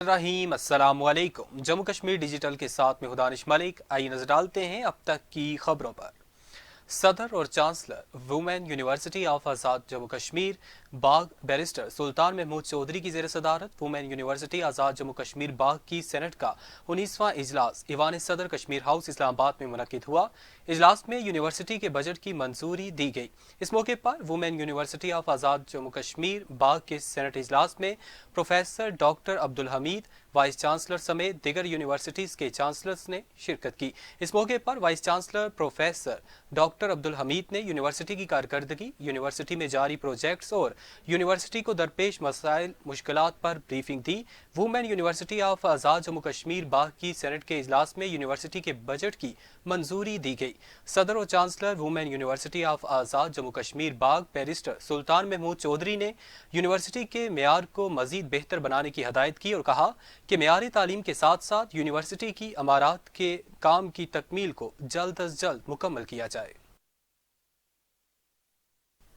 रहीम अस्सलाम वालेकुम। जम्मू कश्मीर डिजिटल के साथ में हुदानिश मलिक। आइए नजर डालते हैं अब तक की खबरों पर। सदर और chancellor women university of Azad Jammu Kashmir Bagh barrister Sultan Mahmood Chaudhry की ज़ेर सदारत वुमेन यूनिवर्सिटी आज़ाद जम्मू कश्मीर बाग की सेनेट का 19वां इजलास ईवान सदर कश्मीर हाउस इस्लामाबाद में मुनक्किद हुआ। इजलास में यूनिवर्सिटी के बजट की मंजूरी दी गई। इस मौके पर women university of Azad Jammu Kashmir बाग के सेनेट इजलास में professor doctor Abdul Hamid, vice chancellor समेत दिगर यूनिवर्सिटीज़ के चांसलर्स ने शिरकत की। इस मौके पर vice chancellor professor doctor Abdul Hamid ने यूनिवर्सिटी की कारकर्दगी, यूनिवर्सिटी में जारी प्रोजेक्ट्स और यूनिवर्सिटी को दरपेश मसाइल मुश्किलात पर ब्रीफिंग दी। Women university of Azad Jammu Kashmir Bagh की सेनेट के इजलास में यूनिवर्सिटी के बजट की मंजूरी दी गई। सदर और chancellor women university of Azad Jammu Kashmir Bagh barrister Sultan Mahmood Chaudhry ने यूनिवर्सिटी के मेयार को मजीद बेहतर बनाने की हदायत की और कहा कि मेयारी तालीम के साथ साथ यूनिवर्सिटी की अमारात के काम की तकमील को जल्द अज जल्द मुकम्मल किया जाए।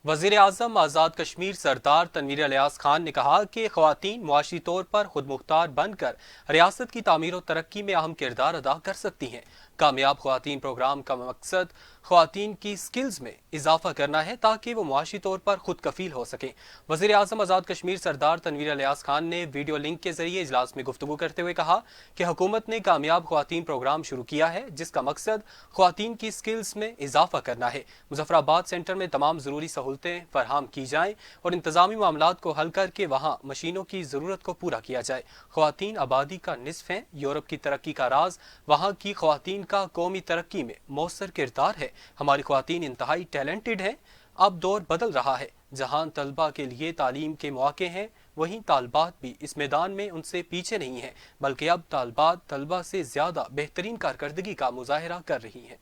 वज़ीर आज़म आज़ाद कश्मीर सरदार तनवीर इलियास खान ने कहा कि ख़वातीन मुआशी तौर पर खुद मुख्तार बनकर रियासत की तामीर और तरक्की में अहम किरदार अदा कर सकती हैं। कामयाब ख़वातीन प्रोग्राम का मकसद ख़वातीन की स्किल्स में इजाफा करना है ताकि वो मुआशी तौर पर खुद कफील हो सकें। वज़ीर आज़म आज़ाद कश्मीर सरदार तनवीर इलियास खान ने वीडियो लिंक के जरिए इजलास में गुफ्तगू करते हुए कहा कि हुकूमत ने कामयाब ख़वातीन प्रोग्राम शुरू किया है जिसका मकसद ख़वातीन की स्किल्स में इजाफा करना है। मुजफ्फराबाद सेंटर में तमाम ज़रूरी सहूलतें फराहम की जाएँ और इंतज़ामी मामलात को हल करके वहाँ मशीनों की ज़रूरत को पूरा किया जाए। ख़वातीन आबादी का निसफ हैं। यूरोप की तरक्की का राज वहाँ की ख़वातीन का कौमी तरक्की में मौसर किरदार है। हमारी ख़वातीन इंतहाई टैलेंटेड हैं। अब दौर बदल रहा है। जहाँ तलबा के लिए तालीम के मौके हैं वहीं तालबात भी इस मैदान में उनसे पीछे नहीं हैं, बल्कि अब तालबात तलबा से ज़्यादा बेहतरीन कारकर्दगी का मुजाहरा कर रही हैं।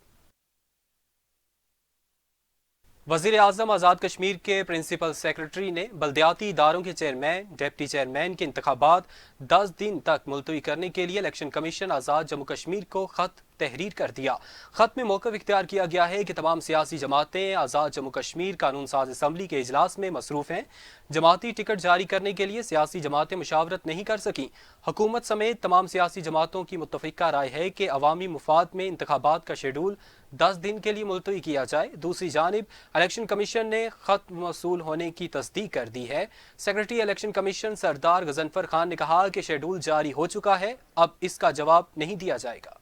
वज़ीर आज़म आज़ाद कश्मीर के प्रिंसिपल सेक्रेटरी ने बल्दियाती इदारों के चेयरमैन, डिप्टी चेयरमैन के इंतखाबात 10 दिन तक मुलतवी करने के लिए इलेक्शन कमीशन आज़ाद जम्मू कश्मीर को खत तहरीर कर दिया। खत में मौक़िफ़ इख्तियार किया गया है कि तमाम सियासी जमातें आज़ाद जम्मू कश्मीर कानून साज असम्बली के इजलास में मसरूफ़ हैं। जमाती टिकट जारी करने के लिए सियासी जमातें मुशावरत नहीं कर सकीं। हुकूमत समेत तमाम सियासी जमातों की मुत्तफ़िका राय है कि अवामी मुफाद में इंतखाबात का शेड्यूल 10 दिन के लिए मुलतवी किया जाए। दूसरी जानिब इलेक्शन कमीशन ने खत मौसूल होने की तस्दीक कर दी है। सेक्रेटरी इलेक्शन कमीशन सरदार गजनफर खान ने कहा कि शेड्यूल जारी हो चुका है, अब इसका जवाब नहीं दिया जाएगा।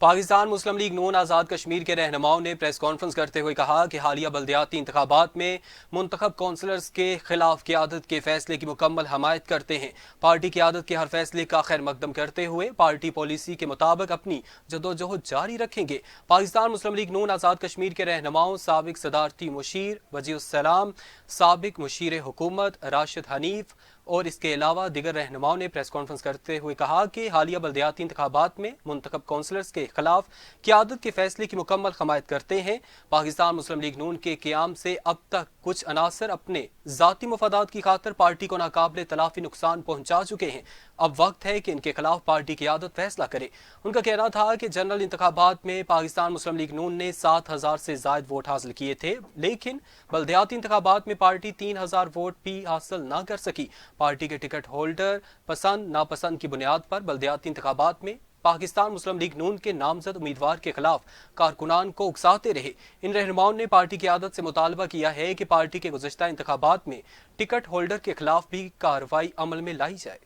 पाकिस्तान मुस्लिम लीग नून आज़ाद कश्मीर के रहनुमाओं ने प्रेस कॉन्फ्रेंस करते हुए कहा कि हालिया बल्दियाती इंतखाबात में मुंतखब कौंसलर्स के खिलाफ क़यादत के फैसले की मुकम्मल हमायत करते हैं। पार्टी क़यादत के हर फैसले का खैर मकदम करते हुए पार्टी पॉलिसी के मुताबिक अपनी जदोजहद जारी रखेंगे। पाकिस्तान मुस्लिम लीग नून आज़ाद कश्मीर के रहनुमाओं साबिक सदारती मुशीर वजीउस्सलाम, साबिक मुशीर हुकूमत राशिद हनीफ और इसके अलावा दिगर रहनुमाओं ने प्रेस कॉन्फ्रेंस करते हुए कहा कि हालिया बल्दियाती इंतखाबात में मुंतखब कौंसलर्स के खिलाफ क़यादत के फैसले की मुकम्मल हमायत करते हैं। पाकिस्तान मुस्लिम लीग नून के क़याम से अब तक कुछ अनासर अपने ज़ाती मफादात की खातिर पार्टी को नाकाबिले तलाफी नुकसान पहुंचा चुके हैं। अब वक्त है कि इनके खिलाफ पार्टी क़यादत फैसला करे। उनका कहना था कि जनरल इंतखाबात में पाकिस्तान मुस्लिम लीग नून ने 7,000 से ज़ायद वोट हासिल किए थे, लेकिन बल्दियाती इंतखाबात में पार्टी 3,000 वोट भी हासिल न कर सकी। पार्टी के टिकट होल्डर पसंद नापसंद की बुनियाद पर बल्दियाती इंतखाबात में पाकिस्तान मुस्लिम लीग नून के नामजद उम्मीदवार के खिलाफ कारकुनान को उकसाते रहे। इन रहनुमाओं ने पार्टी की आदत से मुतालबा किया है कि पार्टी के गुज़श्ता इंतखाबात में टिकट होल्डर के खिलाफ भी कार्रवाई अमल में लाई जाए।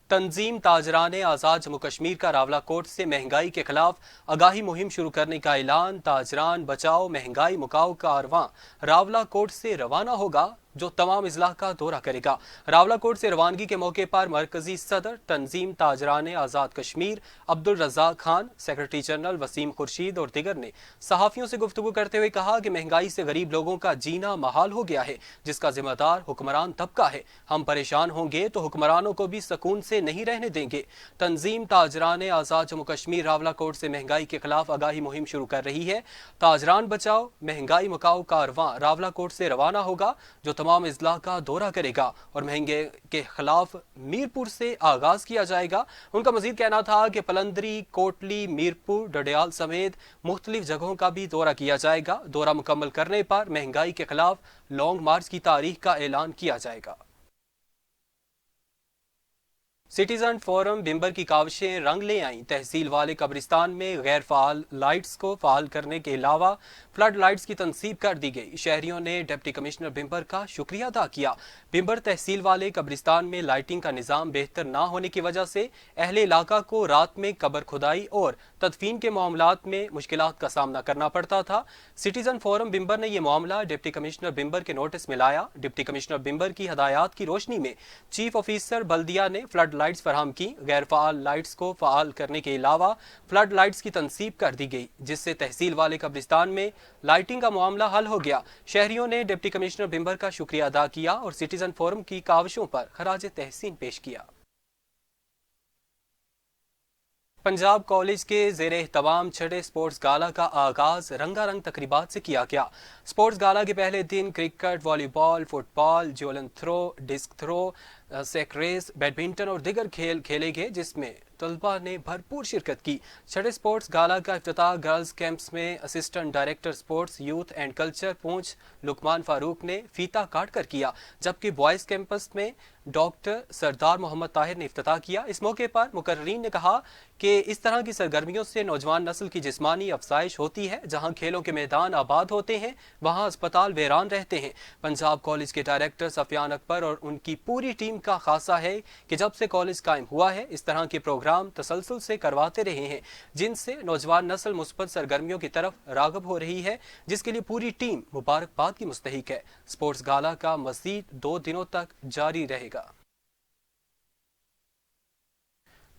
तंजीम ताजरान आज़ाद जम्मू कश्मीर का रावलाकोट से महंगाई के खिलाफ आगाही मुहिम शुरू करने का ऐलान। ताजरान बचाओ महंगाई मुकाओ कारवां रावलाकोट से रवाना होगा जो तमाम अजला का दौरा करेगा। रावलाकोट से रवानगी के मौके पर मरकजी सदर तंजीम ताजरान आज़ाद कश्मीर अब्दुल रज़ाक खान, सेक्रेटरी जनरल वसीम खुर्शीद और दिगर ने सहाफ़ियों से गुफ्तगू करते हुए कहा कि महंगाई से गरीब लोगों का जीना महाल हो गया है, जिसका जिम्मेदार हुक्मरान तबका है। हम परेशान होंगे तो हुक्मरानों को भी सुकून से नहीं रहने देंगे। तंजीम ताजरान आज़ाद जम्मू कश्मीर रावलाकोट से महंगाई के खिलाफ आगाही मुहिम शुरू कर रही है। ताजरान बचाओ महंगाई मुकाओ कारवां रावलाकोट से रवाना होगा जो तमाम अजला का दौरा करेगा और महंगे के खिलाफ मीरपुर से आगाज किया जाएगा। उनका मजीद कहना था कि पलंदरी, कोटली, मीरपुर, डडियाल समेत मुख्तलिफ जगहों का भी दौरा किया जाएगा। दौरा मुकम्मल करने पर महंगाई के खिलाफ लॉन्ग मार्च की तारीख का ऐलान किया जाएगा। सिटीजन फोरम बिम्बर की काविशें रंग ले आईं। तहसील वाले कब्रिस्तान में गैर फाल लाइट्स को फाल करने के अलावा फ्लड लाइट्स की तनसीब कर दी गई। शहरियों ने डिप्टी कमिश्नर बिम्बर का शुक्रिया अदा किया। बिम्बर तहसील वाले कब्रिस्तान में लाइटिंग का निज़ाम बेहतर ना होने की वजह से अहले इलाका को रात में कब्र खुदाई और तदफीन के मामलात में मुश्किलात का सामना करना पड़ता था। सिटीजन फोरम बिम्बर ने यह मामला डिप्टी कमिश्नर बिम्बर के नोटिस में लाया। डिप्टी कमिश्नर बिम्बर की हदायत की रोशनी में चीफ ऑफिसर बल्दिया ने फ्लड लाइट्स फराहम की। गैर फाल लाइट्स को फाल करने के अलावा फ्लड लाइट्स की तनसीब कर दी गई, जिससे तहसील वाले कब्रिस्तान में लाइटिंग का मामला हल हो गया। शहरियों ने डिप्टी कमिश्नर बिम्बर का शुक्रिया अदा किया और सिटीजन फोरम की काविशों पर खराज तहसीन पेश किया। पंजाब कॉलेज के ज़ेरे एहतमाम छठे स्पोर्ट्स गाला का आगाज रंगारंग तकरीबात से किया गया। स्पोर्ट्स गाला के पहले दिन cricket, volleyball, football, javelin throw, discus throw, sack race, badminton और दीगर खेल खेले गए, जिसमें तलबा ने भरपूर शिरकत की। छठे स्पोर्ट्स गाला का इफ्तिताह गर्ल्स कैंप्स में assistant director sports, youth and culture पूंछ लुकमान फारूक ने फीता काट कर किया, जबकि बॉयज़ कैंपस में डॉक्टर सरदार मोहम्मद ताहिर ने इफ्तिताह किया। इस मौके पर मुकर्रीन ने कहा कि इस तरह की सरगर्मियों से नौजवान नस्ल की जिस्मानी अफजाइश होती है। जहां खेलों के मैदान आबाद होते हैं वहां अस्पताल वीरान रहते हैं। पंजाब कॉलेज के डायरेक्टर सफियान अकबर और उनकी पूरी टीम का खासा है कि जब से कॉलेज कायम हुआ है इस तरह के प्रोग्राम तसलसल से करवाते रहे हैं, जिनसे नौजवान नस्ल मुस्बत सरगर्मियों की तरफ रागब हो रही है, जिसके लिए पूरी टीम मुबारकबाद की मुस्तहिक है। स्पोर्ट्स गाला का मज़ीद 2 दिनों तक जारी रहेगा।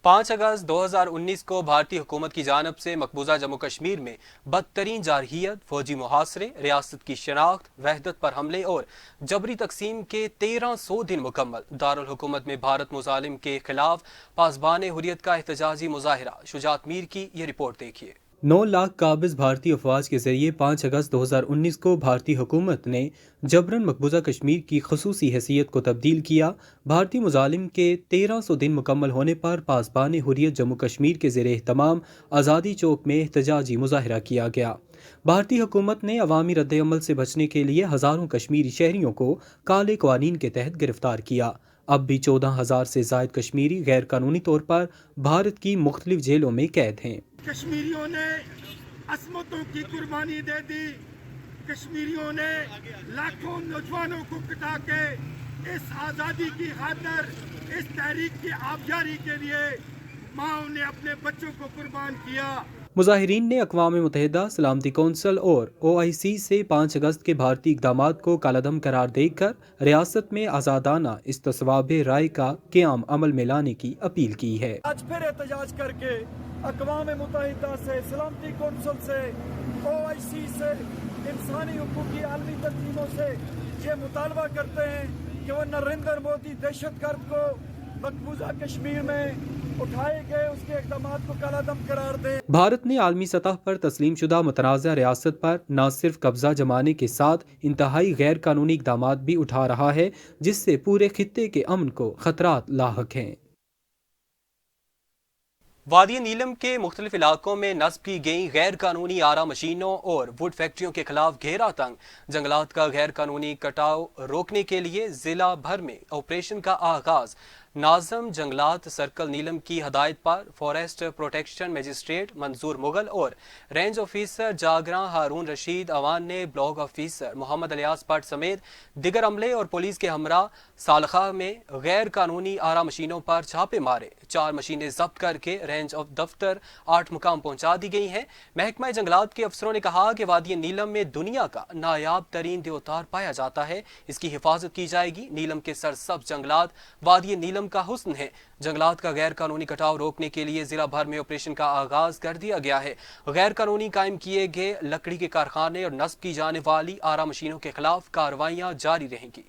5 अगस्त 2019 को भारतीय हुकूमत की जानिब से मकबूजा जम्मू कश्मीर में बदतरीन जारहियत, फौजी मुहासरे, रियासत की शनाख्त, वहदत पर हमले और जबरी तकसीम के 1300 दिन मुकम्मल। दारुल हुकूमत में भारत मुजालिम के खिलाफ पासबान हुर्रियत का एहतजाजी मुजाहिरा। शुजात मीर की ये रिपोर्ट देखिए। 9 लाख काबिज भारतीय अफवाज के जरिए 5 अगस्त 2019 को भारतीय हुकूमत ने जबरन मकबूजा कश्मीर की खसूसी हैसियत को तब्दील किया। भारतीय मुजालिम के 1300 दिन मुकम्मल होने पर पासबान हुर्रियत जम्मू कश्मीर के ज़ेरे एहतमाम आज़ादी चौक में एहतजाजी मुजाहिरा किया गया। भारतीय हुकूमत ने अवामी रद्द-ए-अमल से बचने के लिए हज़ारों कश्मीरी शहरियों को काले क़वानीन के तहत गिरफ्तार किया। अब भी 14,000 से ज़ायद कश्मीरी गैर कानूनी तौर पर भारत की मुख्तलिफ जेलों में कैद हैं। कश्मीरियों ने असमतों की कुर्बानी दे दी। कश्मीरियों ने लाखों नौजवानों को पिटा के इस आज़ादी की खातिर, इस तहरीक की आबजारी के लिए माओ ने अपने बच्चों को कुर्बान किया। मुजाहिरीन ने अक़वाम मुत्तहिदा, सलामती कौंसिल और OIC से 5 अगस्त के भारतीय इक़दामात को कालादम करार देकर रियासत में आज़ादाना इस्तिस्वाब राय का क़याम अमल में लाने की अपील की है। आज फिर एहतजाज करके अक़वाम मुत्तहिदा से, सलामती कौंसिल से, OIC से, इंसानी हुकूक की आलमी तंजीमों से ये मुतालबा करते हैं कि वो नरेंद्र मोदी दहशतगर्द को मकबूजा कश्मीर में उठाए गए उसके इक़दामात को कालादम करार दे। भारत ने आलमी सतह पर तस्लीम शुदा मुतनाज़ा रियासत पर न सिर्फ कब्जा जमाने के साथ इंतहाई गैर कानूनी इक़दामात भी उठा रहा है, जिससे पूरे खित्ते के अमन को खतरात लाहक हैं। वादी नीलम के मुख्तलिफ इलाकों में नस्ब की गई गैर कानूनी आरा मशीनों और वुड फैक्ट्रियों के खिलाफ घेरा तंग। जंगलात का गैर कानूनी कटाव रोकने के लिए जिला भर में ऑपरेशन का आगाज। नाज़म जंगलात सर्कल नीलम की हदायत पर forest protection magistrate Manzoor Mughal और रेंज ऑफिसर जागरा हारून रशीद अवान ने ब्लॉक ऑफिसर मोहम्मद अलियास भट्ट समेत दिगर अमले और पुलिस के हमरा सालखा में गैर कानूनी आरा मशीनों पर छापे मारे। 4 मशीनें जब्त करके रेंज ऑफ दफ्तर 8 मुकाम पहुंचा दी गई हैं। महकमा जंगलात के अफसरों ने कहा कि वादी नीलम में दुनिया का नायाब तरीन देवतार पाया जाता है, इसकी हिफाजत की जाएगी। नीलम के सरसब्ज जंगलात वादी नीलम का हुस्न है। जंगलात का गैर कानूनी कटाव रोकने के लिए जिला भर में ऑपरेशन का आगाज कर दिया गया है। गैर कानूनी कायम किए गए लकड़ी के कारखाने और नस्ब की जाने वाली आरा मशीनों के खिलाफ कार्रवाइयां जारी रहेंगी।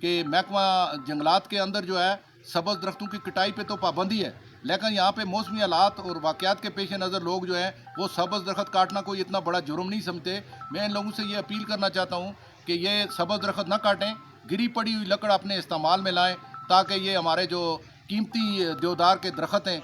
कि महकमा जंगलात के अंदर जो है सबज दरख्तों की कटाई पे तो पाबंदी है, लेकिन यहाँ पे मौसमी हालात और वाक़यात के पेश नज़र लोग जो हैं वो सबज दरख्त काटना कोई इतना बड़ा जुर्म नहीं समझते। मैं इन लोगों से ये अपील करना चाहता हूँ कि ये सबज दरख्त ना काटें, گری پڑی ہوئی لکڑ اپنے استعمال میں لائیں تاکہ یہ ہمارے جو قیمتی دیودار کے درخت ہیں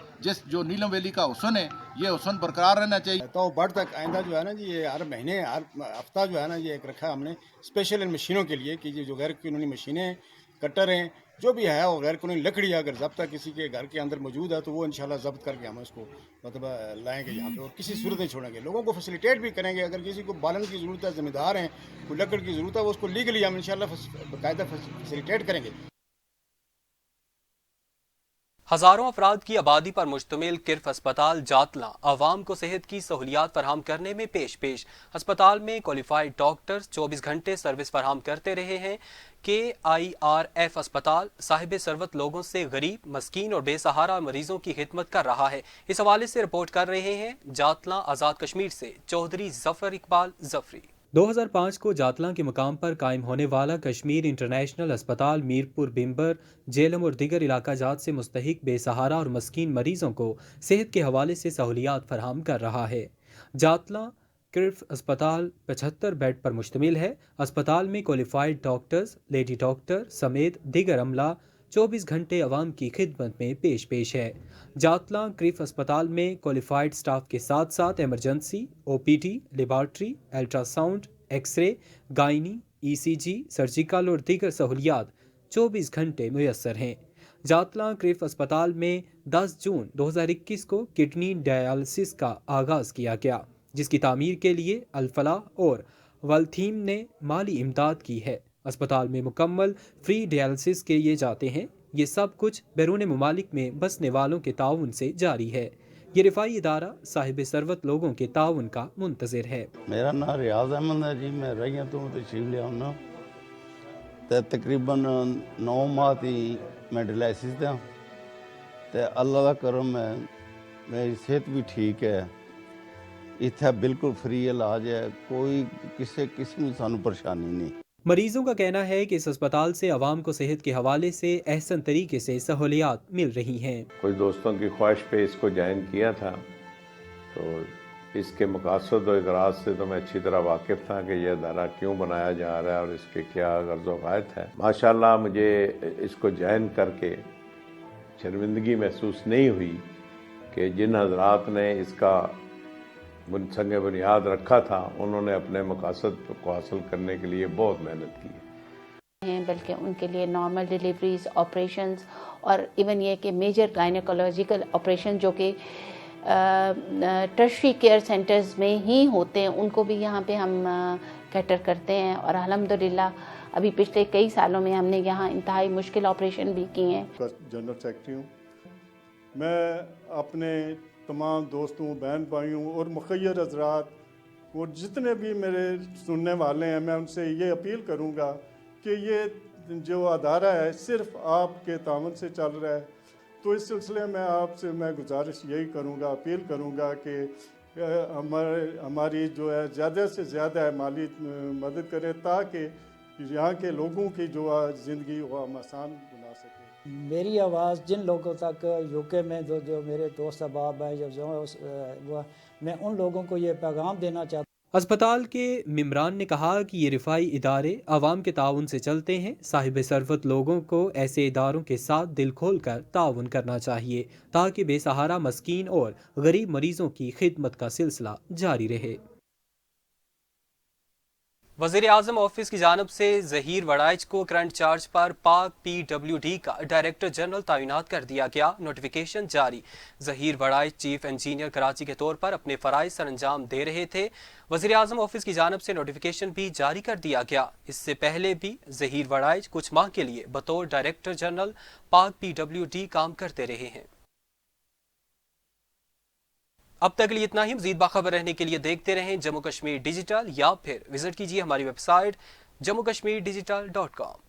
جو نیلم ویلی کا حسن ہے یہ حسن برقرار رہنا چاہیے. تو بڑھ تک آئندہ جو ہے نا جی یہ ہر مہینے ہر ہفتہ جو ہے نا یہ ایک رکھا ہم نے اسپیشل ان مشینوں کے لیے کہ جو غیر قانونی مشینیں ہیں کٹر ہیں جو بھی ہے وہ غیر قانونی لکڑی اگر ضبطہ کسی کے گھر کے اندر موجود ہے تو وہ انشاءاللہ ضبط کر کے ہم اس کو مطلب لائیں گے یہاں پہ اور کسی صورت نہیں چھوڑیں گے. لوگوں کو فیسیلیٹیٹ بھی کریں گے. اگر کسی کو بالن کی ضرورت ہے ذمہ دار ہیں کوئی لکڑ کی ضرورت ہے وہ اس کو لیگلی ہم انشاءاللہ باقاعدہ فیسیلیٹیٹ کریں گے. ہزاروں افراد کی آبادی پر مشتمل کرف اسپتال جاتلاں عوام کو صحت کی سہولیات فراہم کرنے میں پیش. اسپتال میں کوالیفائڈ ڈاکٹرز 24 گھنٹے سروس فراہم کرتے رہے ہیں. KIRF اسپتال صاحب ثروت لوگوں سے غریب، مسکین اور بے سہارا مریضوں کی خدمت کر رہا ہے. اس حوالے سے رپورٹ کر رہے ہیں جاتلاں آزاد کشمیر سے چودھری ظفر اقبال ظفری. 2005 کو جاتلاں کے مقام پر قائم ہونے والا کشمیر انٹرنیشنل اسپتال میرپور بمبر، جیلم اور دیگر علاقہ جات سے مستحق بے سہارا اور مسکین مریضوں کو صحت کے حوالے سے سہولیات فراہم کر رہا ہے. جاتلاں کرف اسپتال 75 بیڈ پر مشتمل ہے. اسپتال میں کوالیفائڈ ڈاکٹرز، لیڈی ڈاکٹر سمیت دیگر عملہ 24 گھنٹے عوام کی خدمت میں پیش ہے. جاتلاں کرف اسپتال میں کوالیفائڈ سٹاف کے ساتھ ساتھ emergency, OPD، laboratory, ultra sound, X ray, گائنی، ECG، surgical اور دیگر سہولیات 24 گھنٹے میسر ہیں. جاتلاں کرف اسپتال میں 10 جون 2021 کو کڈنی ڈائیالسس کا آغاز کیا گیا، جس کی تعمیر کے لیے الفلاح اور والتھیم نے مالی امداد کی ہے. اسپتال میں مکمل فری ڈائیالسس کیے جاتے ہیں. یہ سب کچھ بیرون ممالک میں بسنے والوں کے تعاون سے جاری ہے. یہ رفاعی ادارہ صاحب ثروت لوگوں کے تعاون کا منتظر ہے. میرا نام ریاض احمد ہے جی. میں رہیاں تو تشریف لیا ہوں تے تقریباً 9 ماہ تھی میں ڈائیالسس دیا تے اللہ کا کرم ہے میری صحت بھی ٹھیک ہے. اتنا بالکل فری علاج ہے، کوئی کسی قسم کی سانو پریشانی نہیں. مریضوں کا کہنا ہے کہ اس اسپتال سے عوام کو صحت کے حوالے سے احسن طریقے سے سہولیات مل رہی ہیں. کچھ دوستوں کی خواہش پہ اس کو جوائن کیا تھا تو اس کے مقاصد و اغراض سے تو میں اچھی طرح واقف تھا کہ یہ ادارہ کیوں بنایا جا رہا ہے اور اس کے کیا غرض و غایت ہے. ماشاءاللہ مجھے اس کو جوائن کر کے شرمندگی محسوس نہیں ہوئی کہ جن حضرات نے اس کا سنگ بنیاد رکھا تھا انہوں نے اپنے مقاصد کو حاصل کرنے کے لیے بہت محنت کی ہے، بلکہ ان کے لیے نارمل ڈیلیوریز، آپریشنز اور ایون یہ کہ میجر گائنیکولوجیکل آپریشن جو کہ ٹرشری کیئر سینٹرز میں ہی ہوتے ہیں ان کو بھی یہاں پہ ہم کیٹر کرتے ہیں. اور الحمدللہ ابھی پچھلے کئی سالوں میں ہم نے یہاں انتہائی مشکل آپریشن بھی کیے ہیں. جنرل سیکرٹری ہوں میں. اپنے تمام دوستوں، بہن بھائیوں اور مخیر حضرات اور جتنے بھی میرے سننے والے ہیں میں ان سے یہ اپیل کروں گا کہ یہ جو ادارہ ہے صرف آپ کے تعاون سے چل رہا ہے. تو اس سلسلے میں آپ سے میں گزارش یہی کروں گا، اپیل کروں گا کہ ہماری جو ہے زیادہ سے زیادہ مالی مدد کرے تاکہ یہاں کے لوگوں کی جو زندگی وہ ہم آسان بنا سکیں. میری آواز جن لوگوں تک UK میں جو میرے دوست احباب ہیں میں ان لوگوں کو یہ پیغام دینا چاہتا ہوں. اسپتال کے ممبران نے کہا کہ یہ رفاعی ادارے عوام کے تعاون سے چلتے ہیں. صاحب ثروت لوگوں کو ایسے اداروں کے ساتھ دل کھول کر تعاون کرنا چاہیے تاکہ بے سہارا، مسکین اور غریب مریضوں کی خدمت کا سلسلہ جاری رہے. وزیر اعظم آفس کی جانب سے ظہیر وڑائچ کو کرنٹ چارج پر پاک PWD کا ڈائریکٹر جنرل تعینات کر دیا گیا. نوٹیفیکیشن جاری. ظہیر وڑائچ چیف انجینئر کراچی کے طور پر اپنے فرائض سر انجام دے رہے تھے. وزیر اعظم آفس کی جانب سے نوٹیفیکیشن بھی جاری کر دیا گیا. اس سے پہلے بھی ظہیر وڑائچ کچھ ماہ کے لیے بطور ڈائریکٹر جنرل پاک PWD کام کرتے رہے ہیں. اب تک لیے اتنا ہی. مزید باخبر رہنے کے لیے دیکھتے رہیں جموں کشمیر ڈیجیٹل یا پھر وزٹ کیجیے ہماری ویب سائٹ jammukashmirdigital.com.